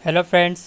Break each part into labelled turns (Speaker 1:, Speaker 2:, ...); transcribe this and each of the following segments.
Speaker 1: Hello friends,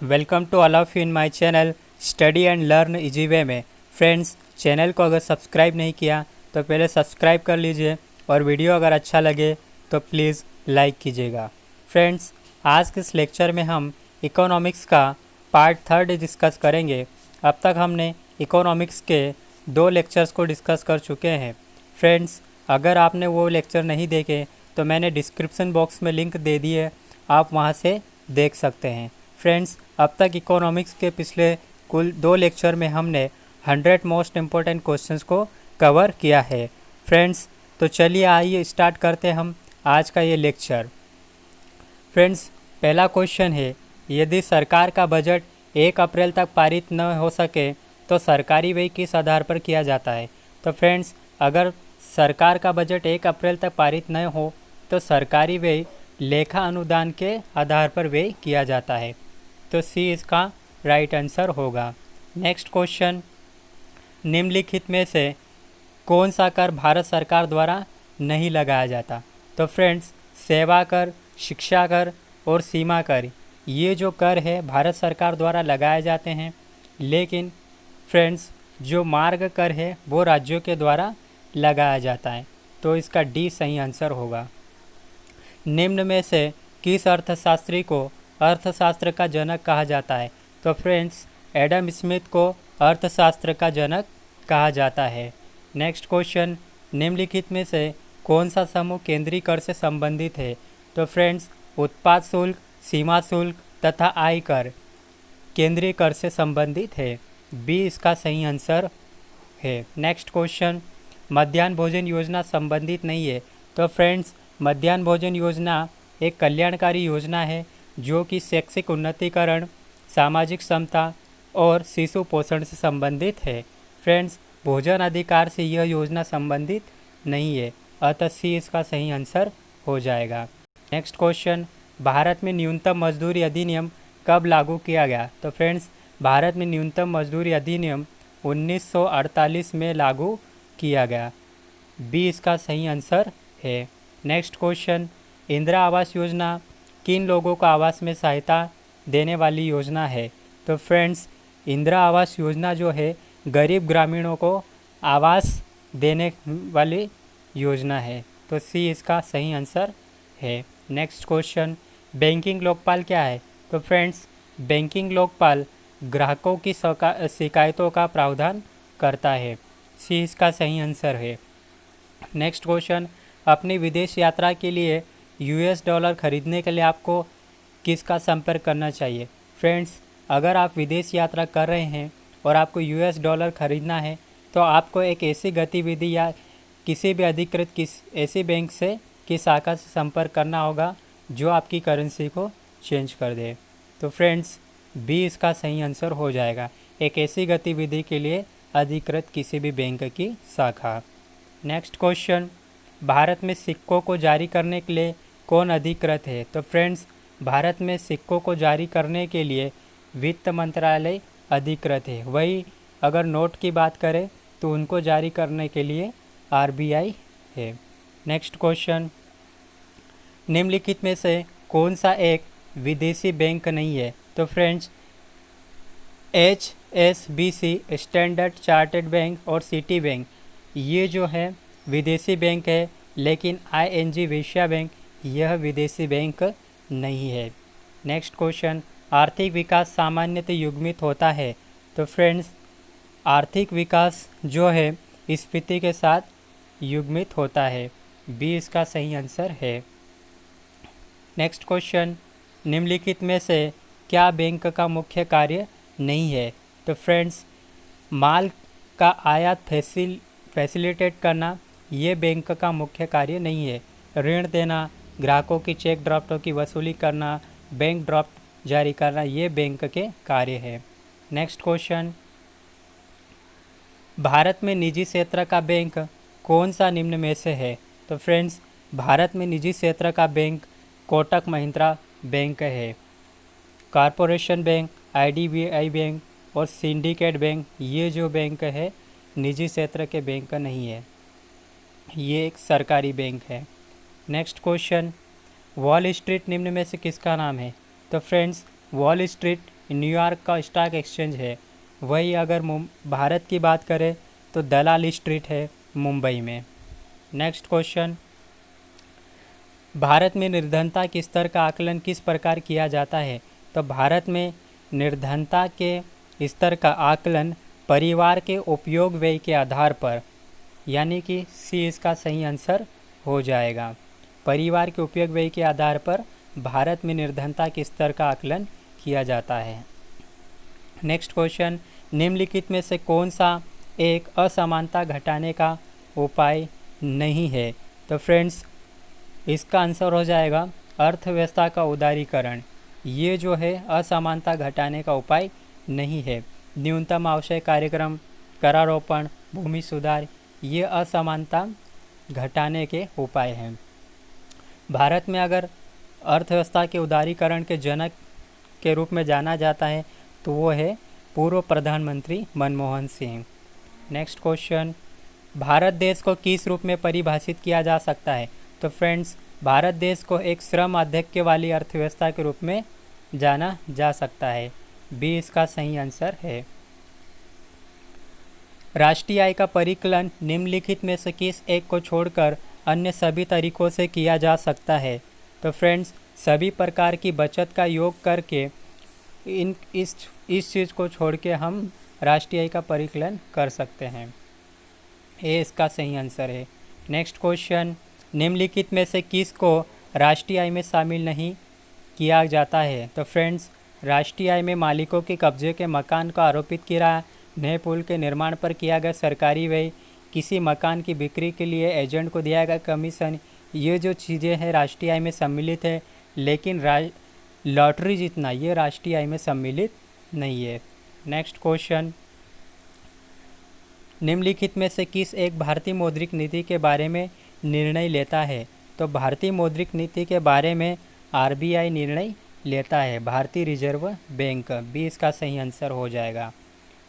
Speaker 1: welcome to all of you in my channel study and learn easy way में। Friends, channel को अगर subscribe नहीं किया तो पहले सब्सक्राइब कर लीजिए और वीडियो अगर अच्छा लगे तो प्लीज़ लाइक कीजिएगा। फ्रेंड्स, आज के इस लेक्चर में हम इकोनॉमिक्स का पार्ट 3 डिस्कस करेंगे। अब तक हमने इकोनॉमिक्स के 2 लेक्चर्स को डिस्कस कर चुके हैं। फ्रेंड्स, अगर आपने वो लेक्चर नहीं देखे तो मैंने डिस्क्रिप्शन बॉक्स में लिंक दे दी है, आप वहाँ से देख सकते हैं। फ्रेंड्स, अब तक इकोनॉमिक्स के पिछले कुल 2 लेक्चर में हमने 100 मोस्ट इम्पोर्टेंट क्वेश्चंस को कवर किया है। फ्रेंड्स, तो चलिए आइए स्टार्ट करते हैं हम आज का ये लेक्चर। फ्रेंड्स, पहला क्वेश्चन है, यदि सरकार का बजट 1 अप्रैल तक पारित न हो सके तो सरकारी व्यय किस आधार पर किया जाता है। तो फ्रेंड्स, अगर सरकार का बजट 1 अप्रैल तक पारित न हो तो सरकारी व्यय लेखा अनुदान के आधार पर व्यय किया जाता है। तो सी इसका राइट आंसर होगा। नेक्स्ट क्वेश्चन, निम्नलिखित में से कौन सा कर भारत सरकार द्वारा नहीं लगाया जाता। तो फ्रेंड्स, सेवा कर, शिक्षा कर और सीमा कर, ये जो कर है भारत सरकार द्वारा लगाए जाते हैं, लेकिन फ्रेंड्स जो मार्ग कर है वो राज्यों के द्वारा लगाया जाता है। तो इसका डी सही आंसर होगा। निम्न में से किस अर्थशास्त्री को अर्थशास्त्र का जनक कहा जाता है। तो फ्रेंड्स, एडम स्मिथ को अर्थशास्त्र का जनक कहा जाता है। नेक्स्ट क्वेश्चन, निम्नलिखित में से कौन सा समूह केंद्रीय कर से संबंधित है। तो फ्रेंड्स, उत्पाद शुल्क, सीमा शुल्क तथा आय कर केंद्रीय कर से संबंधित है। बी इसका सही आंसर है। नेक्स्ट क्वेश्चन, मध्याह्न भोजन योजना संबंधित नहीं है। तो फ्रेंड्स, मध्याह्न भोजन योजना एक कल्याणकारी योजना है जो कि शैक्षिक उन्नतीकरण, सामाजिक समता और शिशु पोषण से संबंधित है। फ्रेंड्स, भोजन अधिकार से यह योजना संबंधित नहीं है, अतः सी इसका सही आंसर हो जाएगा। नेक्स्ट क्वेश्चन, भारत में न्यूनतम मजदूरी अधिनियम कब लागू किया गया। तो फ्रेंड्स, भारत में न्यूनतम मजदूरी अधिनियम 1948 में लागू किया गया। बी इसका सही आंसर है। नेक्स्ट क्वेश्चन, इंदिरा आवास योजना किन लोगों को आवास में सहायता देने वाली योजना है। तो फ्रेंड्स, इंदिरा आवास योजना जो है गरीब ग्रामीणों को आवास देने वाली योजना है। तो सी इसका सही आंसर है। नेक्स्ट क्वेश्चन, बैंकिंग लोकपाल क्या है। तो फ्रेंड्स, बैंकिंग लोकपाल ग्राहकों की शिकायतों का प्रावधान करता है। सी इसका सही आंसर है। नेक्स्ट क्वेश्चन, अपनी विदेश यात्रा के लिए यूएस डॉलर खरीदने के लिए आपको किसका संपर्क करना चाहिए। फ्रेंड्स, अगर आप विदेश यात्रा कर रहे हैं और आपको यूएस डॉलर खरीदना है तो आपको एक ऐसी गतिविधि या किसी भी अधिकृत ऐसी बैंक से की शाखा से संपर्क करना होगा जो आपकी करेंसी को चेंज कर दे। तो फ्रेंड्स, बी इसका सही आंसर हो जाएगा, एक ऐसी गतिविधि के लिए अधिकृत किसी भी बैंक की शाखा। नेक्स्ट क्वेश्चन, भारत में सिक्कों को जारी करने के लिए कौन अधिकृत है। तो फ्रेंड्स, भारत में सिक्कों को जारी करने के लिए वित्त मंत्रालय अधिकृत है। वही अगर नोट की बात करें तो उनको जारी करने के लिए आरबीआई है। नेक्स्ट क्वेश्चन, निम्नलिखित में से कौन सा एक विदेशी बैंक नहीं है। तो friends, HSBC, standard chartered bank और सिटी बैंक, ये जो है विदेशी बैंक है, लेकिन ING वेश्या बैंक यह विदेशी बैंक नहीं है। नेक्स्ट क्वेश्चन, आर्थिक विकास सामान्यतः युग्मित होता है। तो फ्रेंड्स, आर्थिक विकास जो है स्फीति के साथ युग्मित होता है। बी इसका सही आंसर है। नेक्स्ट क्वेश्चन, निम्नलिखित में से क्या बैंक का मुख्य कार्य नहीं है। तो फ्रेंड्स, माल का आयात फैसिलिटेट करना ये बैंक का मुख्य कार्य नहीं है। ऋण देना, ग्राहकों की चेक ड्राफ्टों की वसूली करना, बैंक ड्राफ्ट जारी करना, ये बैंक के कार्य है। नेक्स्ट क्वेश्चन, भारत में निजी क्षेत्र का बैंक कौन सा निम्न में से है। तो फ्रेंड्स, भारत में निजी क्षेत्र का बैंक कोटक महिंद्रा बैंक है। कॉरपोरेशन बैंक, IDBI बैंक और सिंडिकेट बैंक, ये जो बैंक है निजी क्षेत्र के बैंक नहीं है, ये एक सरकारी बैंक है। नेक्स्ट क्वेश्चन, वॉल स्ट्रीट निम्न में से किसका नाम है। तो फ्रेंड्स वॉल स्ट्रीट न्यूयॉर्क का स्टॉक एक्सचेंज है। वही अगर भारत की बात करें तो दलाल स्ट्रीट है मुंबई में। नेक्स्ट क्वेश्चन, भारत में निर्धनता के स्तर का आकलन किस प्रकार किया जाता है? तो भारत में निर्धनता के स्तर का आकलन परिवार के उपयोग व्यय के आधार पर, यानी कि सी इसका सही आंसर हो जाएगा। परिवार के उपयोग व्यय के आधार पर भारत में निर्धनता के स्तर का आकलन किया जाता है। नेक्स्ट क्वेश्चन, निम्नलिखित में से कौन सा एक असमानता घटाने का उपाय नहीं है? तो फ्रेंड्स इसका आंसर हो जाएगा अर्थव्यवस्था का उदारीकरण। ये जो है असमानता घटाने का उपाय नहीं है। न्यूनतम आवश्यक कार्यक्रम, करारोपण, भूमि सुधार, ये असमानता घटाने के उपाय हैं। भारत में अगर अर्थव्यवस्था के उदारीकरण के जनक के रूप में जाना जाता है तो वो है पूर्व प्रधानमंत्री मनमोहन सिंह। नेक्स्ट क्वेश्चन, भारत देश को किस रूप में परिभाषित किया जा सकता है? तो फ्रेंड्स भारत देश को एक श्रम आधिक्य वाली अर्थव्यवस्था के रूप में जाना जा सकता है। बी इसका सही आंसर है। राष्ट्रीय आय का परिकलन निम्नलिखित में से किस एक को छोड़कर अन्य सभी तरीकों से किया जा सकता है? तो फ्रेंड्स सभी प्रकार की बचत का योग करके इस चीज़ को छोड़ के हम राष्ट्रीय आय का परिकलन कर सकते हैं। ए इसका सही आंसर है। नेक्स्ट क्वेश्चन, निम्नलिखित में से किस को राष्ट्रीय आय में शामिल नहीं किया जाता है? तो फ्रेंड्स राष्ट्रीय आय में मालिकों के कब्जे के मकान का आरोपित किराया, नए पुल के निर्माण पर किया गया सरकारी व्यय, किसी मकान की बिक्री के लिए एजेंट को दिया गया कमीशन, ये जो चीज़ें हैं राष्ट्रीय आय में सम्मिलित है। लेकिन लॉटरी जीतना ये राष्ट्रीय आय में सम्मिलित नहीं है। नेक्स्ट क्वेश्चन, निम्नलिखित में से किस एक भारतीय मौद्रिक नीति के बारे में निर्णय लेता है? तो भारतीय मौद्रिक नीति के बारे में आरबीआई निर्णय लेता है, भारतीय रिजर्व बैंक। बी इसका सही आंसर हो जाएगा।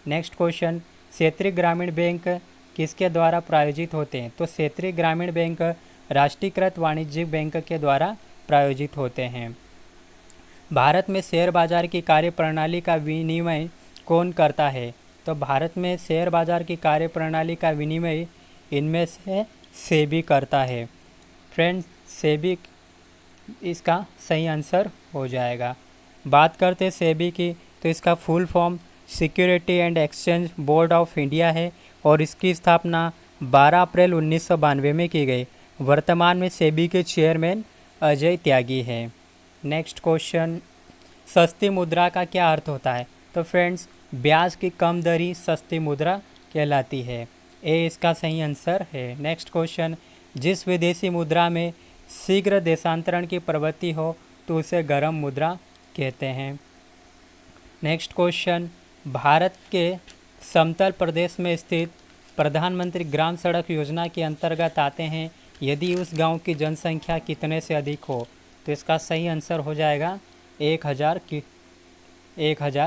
Speaker 1: नेक्स्ट क्वेश्चन, क्षेत्रीय ग्रामीण बैंक किसके द्वारा प्रायोजित होते हैं? तो क्षेत्रीय ग्रामीण बैंक राष्ट्रीयकृत वाणिज्यिक बैंक के द्वारा प्रायोजित होते हैं। भारत में शेयर बाजार की कार्यप्रणाली का विनियमन कौन करता है? तो भारत में शेयर बाजार की कार्यप्रणाली का विनियमन इनमें से सेबी करता है। फ्रेंड्स सेबी इसका सही आंसर हो जाएगा। बात करते सेबी की तो इसका full form security and exchange board of India है और इसकी स्थापना 12 अप्रैल 1992 में की गई। वर्तमान में सेबी के चेयरमैन अजय त्यागी हैं। नेक्स्ट क्वेश्चन, सस्ती मुद्रा का क्या अर्थ होता है? तो फ्रेंड्स ब्याज की कम दरी सस्ती मुद्रा कहलाती है। ए इसका सही आंसर है। नेक्स्ट क्वेश्चन, जिस विदेशी मुद्रा में शीघ्र देशांतरण की प्रवृत्ति हो तो उसे गर्म मुद्रा कहते हैं। नेक्स्ट क्वेश्चन, भारत के समतल प्रदेश में स्थित प्रधानमंत्री ग्राम सड़क योजना के अंतर्गत आते हैं यदि उस गांव की जनसंख्या कितने से अधिक हो? तो इसका सही आंसर हो जाएगा 1000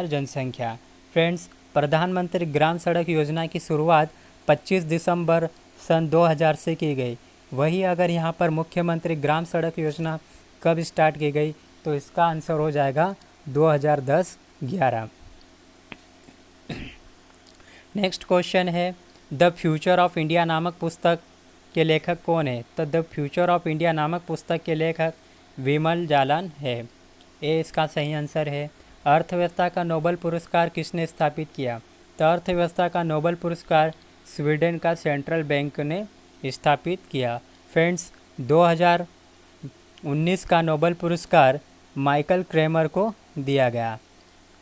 Speaker 1: जनसंख्या। फ्रेंड्स प्रधानमंत्री ग्राम सड़क योजना की शुरुआत 25 दिसंबर सन 2000 से की गई। वही अगर यहाँ पर मुख्यमंत्री ग्राम सड़क योजना कब स्टार्ट की गई तो इसका आंसर हो जाएगा 2010-11। नेक्स्ट क्वेश्चन है, द फ्यूचर ऑफ इंडिया नामक पुस्तक के लेखक कौन है? तो द फ्यूचर ऑफ इंडिया नामक पुस्तक के लेखक विमल जालान है। ए इसका सही आंसर है। अर्थव्यवस्था का नोबेल पुरस्कार किसने स्थापित किया? तो अर्थव्यवस्था का नोबेल पुरस्कार स्वीडन का सेंट्रल बैंक ने स्थापित किया। फ्रेंड्स 2019 का नोबेल पुरस्कार माइकल क्रेमर को दिया गया।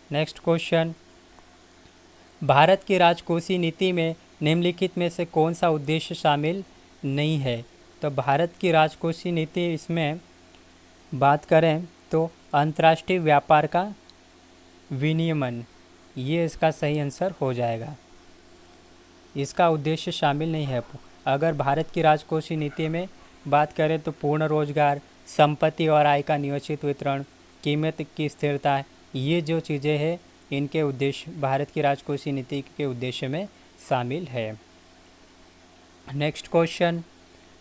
Speaker 1: नेक्स्ट क्वेश्चन, भारत की राजकोषीय नीति में निम्नलिखित में से कौन सा उद्देश्य शामिल नहीं है? तो भारत की राजकोषीय नीति इसमें बात करें तो अंतर्राष्ट्रीय व्यापार का विनियमन, ये इसका सही आंसर हो जाएगा। इसका उद्देश्य शामिल नहीं है। अगर भारत की राजकोषीय नीति में बात करें तो पूर्ण रोजगार, संपत्ति और आय का नियोजित वितरण, कीमत की स्थिरता, ये जो चीज़ें हैं इनके उद्देश्य भारत की राजकोषीय नीति के उद्देश्य में शामिल है। नेक्स्ट क्वेश्चन,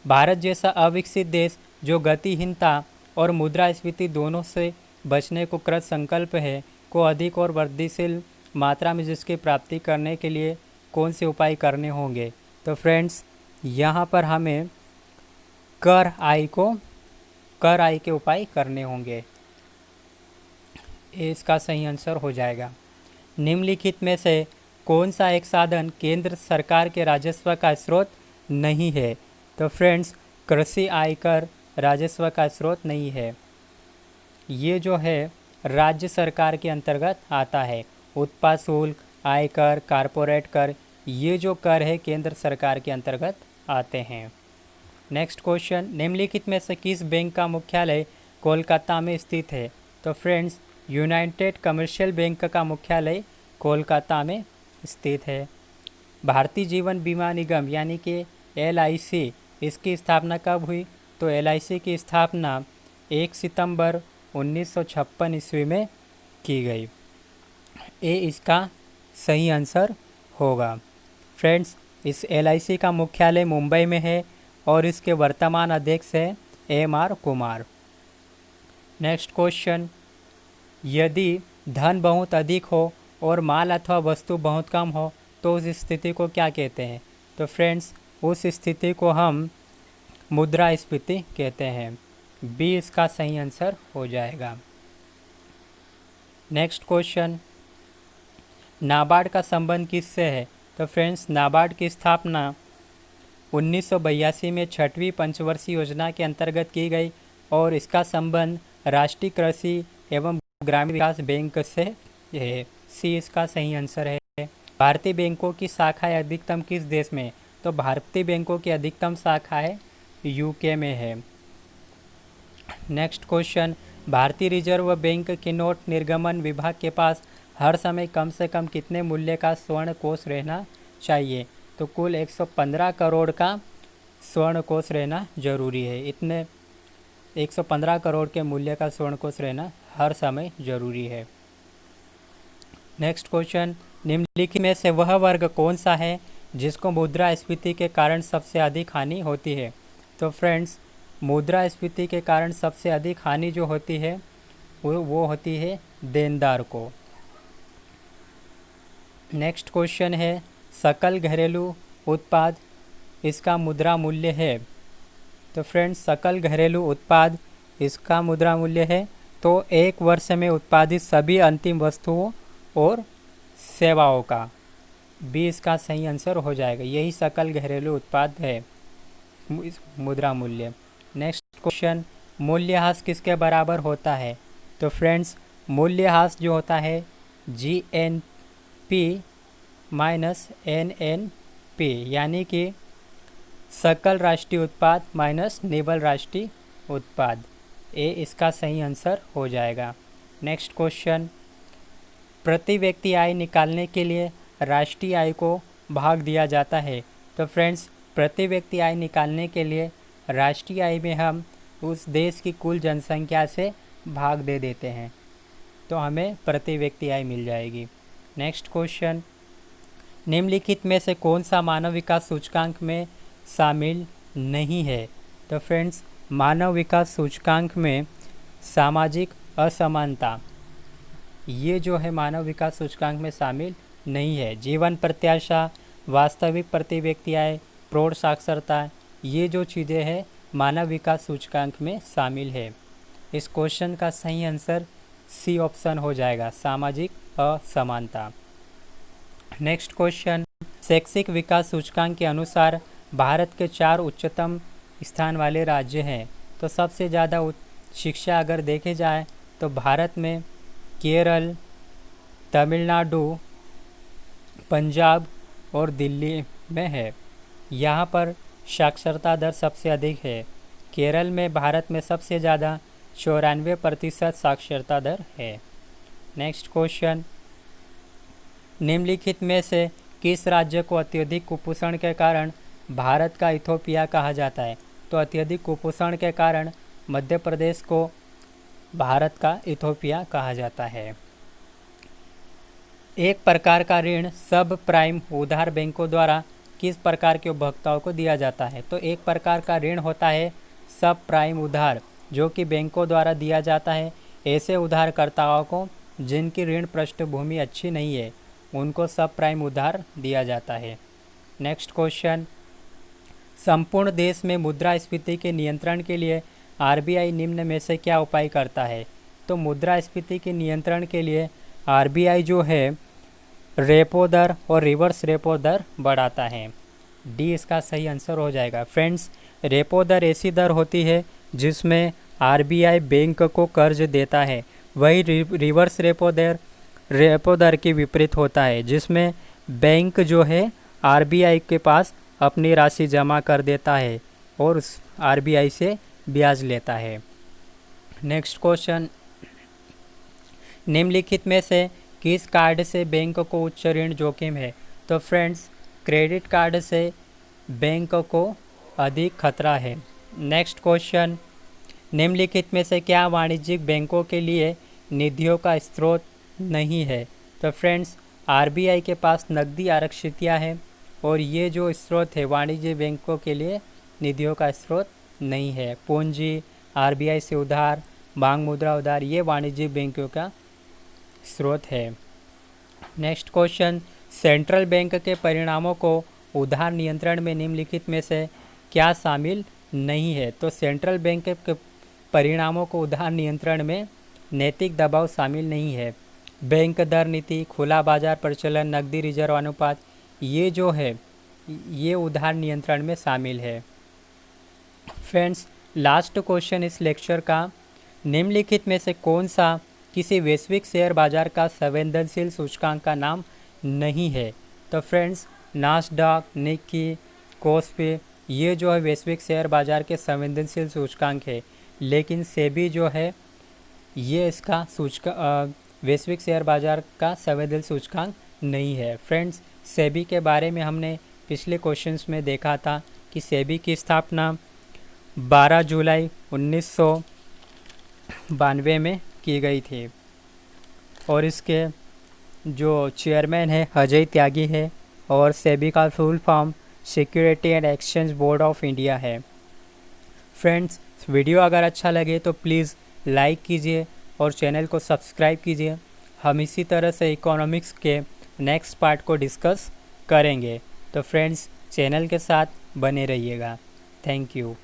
Speaker 1: भारत जैसा अविकसित देश जो गतिहीनता और मुद्रास्फीति दोनों से बचने को कृत संकल्प है को अधिक और वृद्धिशील मात्रा में जिसकी प्राप्ति करने के लिए कौन से उपाय करने होंगे। तो फ्रेंड्स यहाँ पर हमें कर आय के उपाय करने होंगे। ये इसका सही आंसर हो जाएगा। निम्नलिखित में से कौन सा एक साधन केंद्र सरकार के राजस्व का स्रोत नहीं है। तो फ्रेंड्स कृषि आयकर राजस्व का स्रोत नहीं है। ये जो है राज्य सरकार के अंतर्गत आता है। उत्पाद शुल्क, आयकर, कारपोरेट कर, ये जो कर है केंद्र सरकार के अंतर्गत आते हैं। नेक्स्ट क्वेश्चन, निम्नलिखित में से किस बैंक का मुख्यालय कोलकाता में स्थित है। तो फ्रेंड्स यूनाइटेड कमर्शियल बैंक का मुख्यालय कोलकाता में स्थित है। भारतीय जीवन बीमा निगम यानी कि LIC, इसकी स्थापना कब हुई। तो LIC की स्थापना 1 सितंबर 1956 ईस्वी में की गई। ये इसका सही आंसर होगा। फ्रेंड्स इस LIC का मुख्यालय मुंबई में है और इसके वर्तमान अध्यक्ष है MR कुमार। नेक्स्ट क्वेश्चन, यदि धन बहुत अधिक हो और माल अथवा वस्तु बहुत कम हो तो उस स्थिति को क्या कहते हैं। तो फ्रेंड्स उस स्थिति को हम मुद्रास्फीति कहते हैं। बी इसका सही आंसर हो जाएगा। नेक्स्ट क्वेश्चन, नाबार्ड का संबंध किससे है। तो फ्रेंड्स नाबार्ड की स्थापना 1982 में 6वीं पंचवर्षीय योजना के अंतर्गत की गई और इसका संबंध राष्ट्रीय कृषि एवं ग्रामीण विकास बैंक से है। सी इसका सही आंसर है। भारतीय बैंकों की शाखाएं अधिकतम किस देश में। तो भारतीय बैंकों की अधिकतम शाखाएं UK में है। नेक्स्ट क्वेश्चन, भारतीय रिजर्व बैंक के नोट निर्गमन विभाग के पास हर समय कम से कम कितने मूल्य का स्वर्ण कोष रहना चाहिए। तो कुल 115 करोड़ का स्वर्ण कोष रहना जरूरी है। इतने 115 करोड़ के मूल्य का स्वर्ण कोष रहना हर समय जरूरी है। नेक्स्ट क्वेश्चन, निम्नलिखित में से वह वर्ग कौन सा है जिसको मुद्रास्फीति के कारण सबसे अधिक हानि होती है। तो फ्रेंड्स मुद्रास्फीति के कारण सबसे अधिक हानि जो होती है वो होती है देनदार को। नेक्स्ट क्वेश्चन है, सकल घरेलू उत्पाद इसका मुद्रा मूल्य है। तो फ्रेंड्स सकल घरेलू उत्पाद इसका मुद्रा मूल्य है तो एक वर्ष में उत्पादित सभी अंतिम वस्तुओं और सेवाओं का। बी इसका सही आंसर हो जाएगा। यही सकल घरेलू उत्पाद है मुद्रा मूल्य। नेक्स्ट क्वेश्चन, मूल्यह्रास किसके बराबर होता है। तो फ्रेंड्स मूल्यह्रास जो होता है GNP माइनस NNP यानी कि सकल राष्ट्रीय उत्पाद माइनस निवल राष्ट्रीय उत्पाद। ए इसका सही आंसर हो जाएगा। नेक्स्ट क्वेश्चन, प्रति व्यक्ति आय निकालने के लिए राष्ट्रीय आय को भाग दिया जाता है। तो फ्रेंड्स प्रति व्यक्ति आय निकालने के लिए राष्ट्रीय आय में हम उस देश की कुल जनसंख्या से भाग दे देते हैं तो हमें प्रति व्यक्ति आय मिल जाएगी। नेक्स्ट क्वेश्चन, निम्नलिखित में से कौन सा मानव विकास सूचकांक में शामिल नहीं है। तो फ्रेंड्स मानव विकास सूचकांक में सामाजिक असमानता ये जो है मानव विकास सूचकांक में शामिल नहीं है। जीवन प्रत्याशा, वास्तविक प्रति व्यक्ति आय, प्रौढ़ साक्षरता, ये जो चीज़ें हैं मानव विकास सूचकांक में शामिल है। इस क्वेश्चन का सही आंसर सी ऑप्शन हो जाएगा, सामाजिक असमानता। नेक्स्ट क्वेश्चन, शैक्षिक विकास सूचकांक के अनुसार भारत के 4 उच्चतम स्थान वाले राज्य हैं। तो सबसे ज़्यादा शिक्षा अगर देखे जाए तो भारत में केरल, तमिलनाडु, पंजाब और दिल्ली में है। यहाँ पर साक्षरता दर सबसे अधिक है। केरल में भारत में सबसे ज़्यादा 94% साक्षरता दर है। नेक्स्ट क्वेश्चन, निम्नलिखित में से किस राज्य को अत्यधिक कुपोषण के कारण भारत का इथोपिया कहा जाता है। तो अत्यधिक कुपोषण के कारण मध्य प्रदेश को भारत का इथोपिया कहा जाता है। एक प्रकार का ऋण सब प्राइम उधार बैंकों द्वारा किस प्रकार के उपभोक्ताओं को दिया जाता है। तो एक प्रकार का ऋण होता है सब प्राइम उधार जो कि बैंकों द्वारा दिया जाता है। ऐसे उधारकर्ताओं को जिनकी ऋण पृष्ठभूमि अच्छी नहीं है उनको सब प्राइम उधार दिया जाता है। नेक्स्ट क्वेश्चन, संपूर्ण देश में मुद्रास्फीति के नियंत्रण के लिए आरबीआई निम्न में से क्या उपाय करता है? तो मुद्रास्फीति के नियंत्रण के लिए आरबीआई जो है रेपो दर और रिवर्स रेपो दर बढ़ाता है। डी इसका सही आंसर हो जाएगा। फ्रेंड्स, रेपो दर ऐसी दर होती है जिसमें आरबीआई बैंक को कर्ज देता है, वही रिवर्स रेपो दर के विपरीत होता है जिसमें बैंक जो है आरबीआई के पास अपनी राशि जमा कर देता है और उस आरबीआई से ब्याज लेता है। नेक्स्ट क्वेश्चन, निम्नलिखित में से किस कार्ड से बैंक को उच्च ऋण जोखिम है? तो फ्रेंड्स, क्रेडिट कार्ड से बैंक को अधिक खतरा है। नेक्स्ट क्वेश्चन, निम्नलिखित में से क्या वाणिज्यिक बैंकों के लिए निधियों का स्रोत नहीं है? तो फ्रेंड्स, आरबीआई के पास नकदी आरक्षितियाँ हैं और ये जो स्रोत है वाणिज्यिक बैंकों के लिए निधियों का स्रोत नहीं है। पूंजी, आरबीआई से उधार, मांग मुद्रा उधार, ये वाणिज्यिक बैंकों का स्रोत है। नेक्स्ट क्वेश्चन, सेंट्रल बैंक के परिणामों को उधार नियंत्रण में निम्नलिखित में से क्या शामिल नहीं है? तो सेंट्रल बैंक के परिणामों को उधार नियंत्रण में नैतिक दबाव शामिल नहीं है। बैंक दर नीति, खुला बाजार प्रचलन, नकदी रिजर्व अनुपात, ये जो है ये उधार नियंत्रण में शामिल है। फ्रेंड्स, लास्ट क्वेश्चन इस लेक्चर का, निम्नलिखित में से कौन सा किसी वैश्विक शेयर बाजार का संवेदनशील सूचकांक का नाम नहीं है? तो फ्रेंड्स, नास्डॉक, निक्की, कोस्पी, ये जो है वैश्विक शेयर बाजार के संवेदनशील सूचकांक है, लेकिन सेबी जो है ये इसका वैश्विक शेयर बाजार का संवेदनशील सूचकांक नहीं है। फ्रेंड्स, सेबी के बारे में हमने पिछले क्वेश्चंस में देखा था कि सेबी की स्थापना 12 जुलाई 1992 में की गई थी और इसके जो चेयरमैन है अजय त्यागी है और सेबी का full form security and exchange board of India है। फ्रेंड्स, वीडियो अगर अच्छा लगे तो प्लीज़ लाइक कीजिए और चैनल को सब्सक्राइब कीजिए। हम इसी तरह से इकोनॉमिक्स के नेक्स्ट पार्ट को डिस्कस करेंगे, तो फ्रेंड्स चैनल के साथ बने रहिएगा। Thank you.